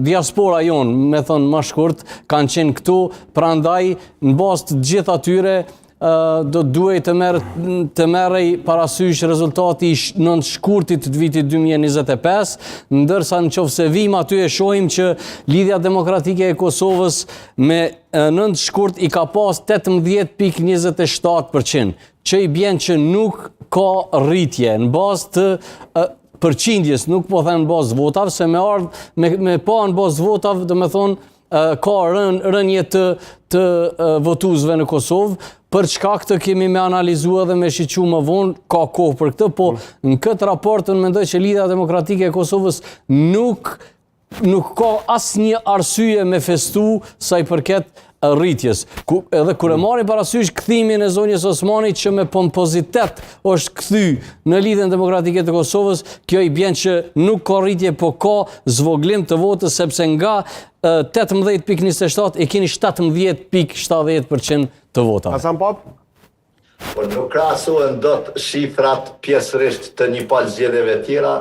diaspora jonë, me thonë më shkurt, kanë qenë këtu, prandaj në bazë të gjithë atyre do duhej të merrej parasysh rezultati i nënt shkurtit të vitit 2025, ndërsa nëse vim aty e shohim që Lidhja Demokratike e Kosovës me nënt shkurt i ka pas 18.27%, që i bjen që nuk ka rritje në bazë të përqindjes, nuk po them në bazë votave, se me pa në bazë votave, do me thonë, ka rënje të votuesve në Kosovë, për çka këtë kemi me analizuar dhe me shiqu më vonë, ka kohë për këtë, po në këtë raportën mendoj që Lidhja Demokratike e Kosovës nuk ka asnjë arsye me festu sa i përket rritjes. Edhe kur e marrim parasysh kthimin e zonjës Osmani që me pompozitet është kthy në Lidhjen Demokratike të Kosovës, kjo i bjen që nuk ka rritje, po ka zvoglim të votës, sepse nga 18.27 e keni 17.70% të votave. Hasan Pap? Po nuk krahasohen dot shifrat pjesërisht të një palë zgjedhjeve tjera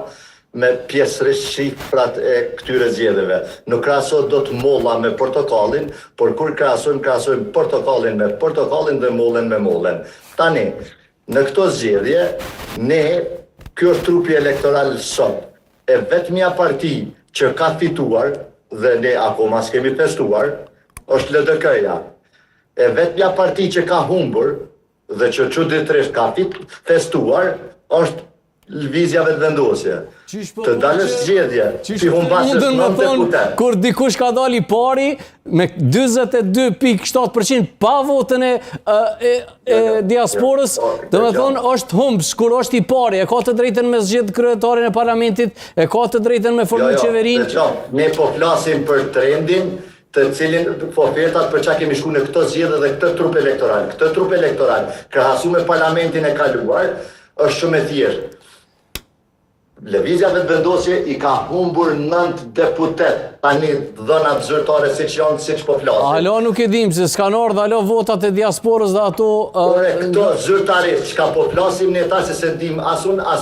me pjesërisht shifrat e këtyre zgjedhjeve. Nuk krahasohet dot molla me portokallin, por kur krahasojmë portokallin me portokallin dhe mollën me mollën. Tani, në këto zgjedhje, ky është trupi elektoral sot, e vetmja parti që ka fituar, dhe ne akoma s'kemi festuar, është LDK-ja. E vetmja parti që ka humbur, dhe që çuditërisht ka festuar, është Lëvizja Vetëvendosje. Të dalësh zgjedhje, ti humbasësh 9 deputet. Kur dikush ka dali pari me 42.7% pa votën e diasporës, do me thonë është humbs, kur është i pari, e ka të drejtën me zgjedh kryetarin e parlamentit, e ka të drejtën me formuar qeverinë. Ne po flasim për trendin, të cilin ofertat për çka kemi shkuar në këto zgjedhje dhe këtë trup elektoral. Këtë trup elektoral, krahasuar me parlamentin e kaluar, është shumë e thjeshtë. Lëvizja Vetëvendosje i ka humbur 9 deputet, tani dhënat zyrtare siç po flasim. Alo nuk e dim, se s'kan ardhur alo votat e diasporës dhe ato... Këto zyrtarisht, çka po flasim ne tash se dim as unë as